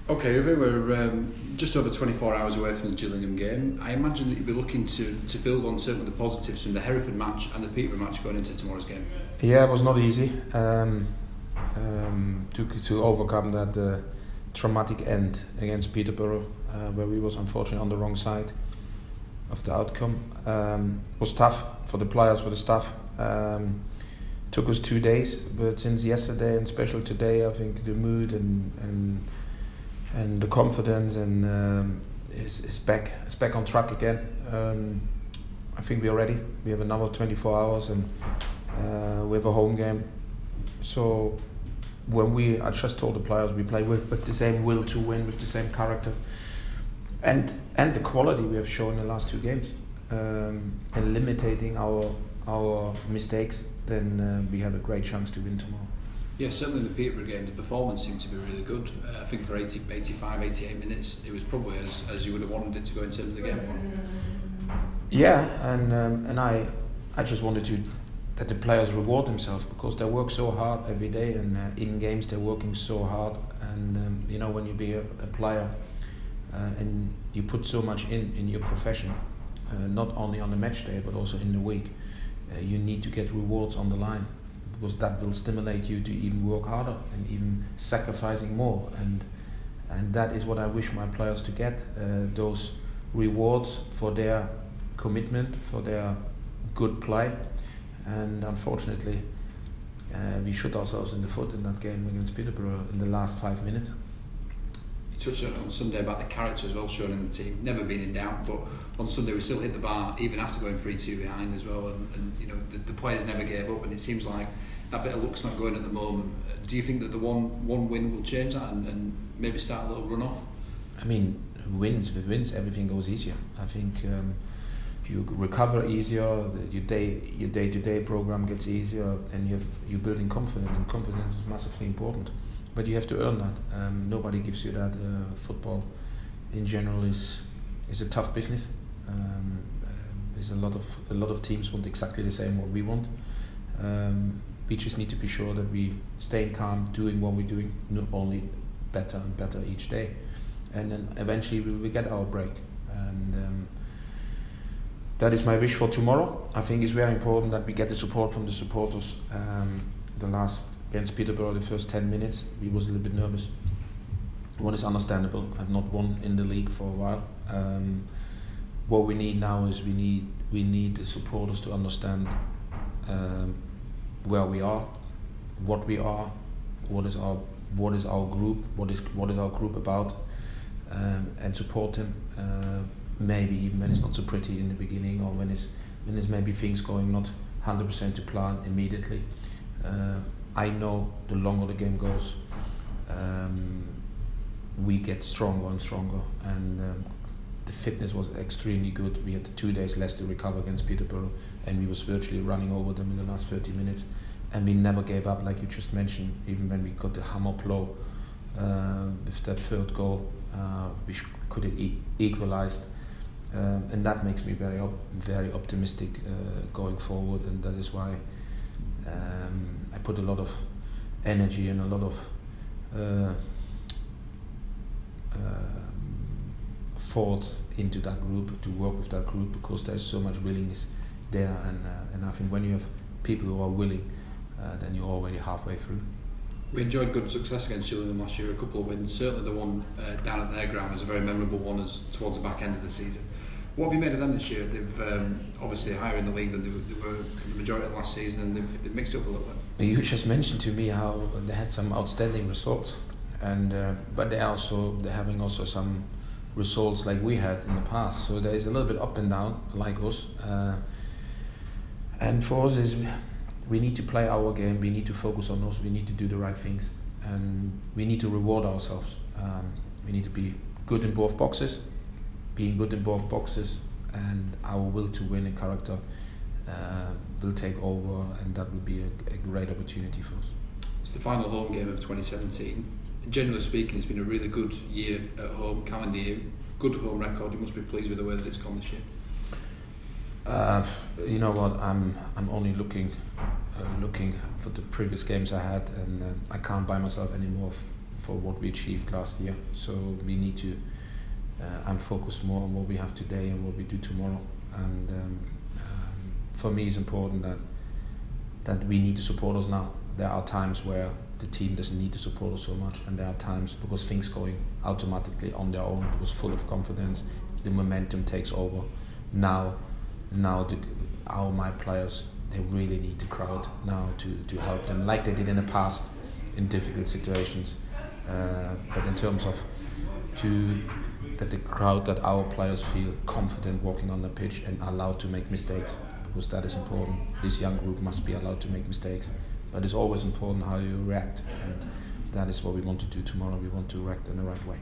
Okay, Uwe, we're just over 24 hours away from the Gillingham game. I imagine that you'll be looking to build on certainly the positives from the Hereford match and the Peterborough match going into tomorrow's game. Yeah, it was not easy to overcome that traumatic end against Peterborough, where we was unfortunately on the wrong side of the outcome. It was tough for the players, for the staff. Took us 2 days, but since yesterday and especially today, I think the mood and the confidence is back on track again. I think we are ready. We have another 24 hours and we have a home game. So I just told the players we play with the same will to win, with the same character, and the quality we have shown in the last 2 games, and limiting our mistakes. Then we have a great chance to win tomorrow. Yeah, certainly in the Peterborough game, the performance seemed to be really good. I think for 85, 88 minutes, it was probably as you would have wanted it to go in terms of the game plan. Yeah, and I just wanted that the players reward themselves, because they work so hard every day, and in games they're working so hard. And when you be a player and you put so much in your profession, not only on the match day but also in the week, you need to get rewards on the line, because that will stimulate you to even work harder and even sacrificing more, and that is what I wish my players to get, those rewards for their commitment, for their good play. And unfortunately we shot ourselves in the foot in that game against Peterborough in the last 5 minutes. You touched on Sunday about the character as well shown in the team, never been in doubt, but on Sunday we still hit the bar even after going 3-2 behind as well, and the players never gave up, and it seems like that bit of luck's not going at the moment. Do you think that the one win will change that and maybe start a little run off? I mean, with wins everything goes easier. I think you recover easier, your day-to-day program gets easier, and you're building confidence, and confidence is massively important. But you have to earn that. Nobody gives you that. Football, in general, is a tough business. There's a lot of teams want exactly the same what we want. We just need to be sure that we stay calm, doing what we're doing, not only better and better each day, and then eventually we get our break. And that is my wish for tomorrow. I think it's very important that we get the support from the supporters. The last against Peterborough, the first 10 minutes, we was a little bit nervous. What is understandable. I've not won in the league for a while. What we need now is we need the supporters to understand where we are, what we are, what is our group, what is our group about, and support them. Maybe even when it's not so pretty in the beginning, or when there's maybe things going not 100% to plan immediately. I know the longer the game goes, we get stronger and stronger, and the fitness was extremely good. We had 2 days less to recover against Peterborough, and we was virtually running over them in the last 30 minutes, and we never gave up, like you just mentioned. Even when we got the hammer blow with that third goal, we could have equalized, and that makes me very optimistic going forward, and that is why I put a lot of energy and a lot of thoughts into that group, to work with that group, because there's so much willingness there, and I think when you have people who are willing, then you're already halfway through. We enjoyed good success against Gillingham last year, a couple of wins. Certainly the one down at their ground was a very memorable one towards the back end of the season. What have you made of them this year? They've obviously higher in the league than they were the majority of last season, and they've mixed up a little bit. You just mentioned to me how they had some outstanding results, and but they're having also some results like we had in the past. So there is a little bit up and down, like us. And for us is we need to play our game. We need to focus on us. We need to do the right things, and we need to reward ourselves. We need to be good in both boxes. Being good in both boxes, and our will to win and character will take over, and that will be a great opportunity for us. It's the final home game of 2017. Generally speaking, it's been a really good year at home, calendar year, good home record. You must be pleased with the way that it's gone this year. You know what? I'm only looking for the previous games I had, and I can't buy myself any more for what we achieved last year. So we need to. I'm focused more on what we have today and what we do tomorrow. And for me, it's important that we need the supporters now. There are times where the team doesn't need the supporters so much, and there are times because things going automatically on their own, because full of confidence, the momentum takes over. Now my players, they really need the crowd now to help them, like they did in the past in difficult situations. But in terms of that the crowd, that our players feel confident walking on the pitch and allowed to make mistakes, because that is important. This young group must be allowed to make mistakes, but it's always important how you react, and that is what we want to do tomorrow. We want to react in the right way.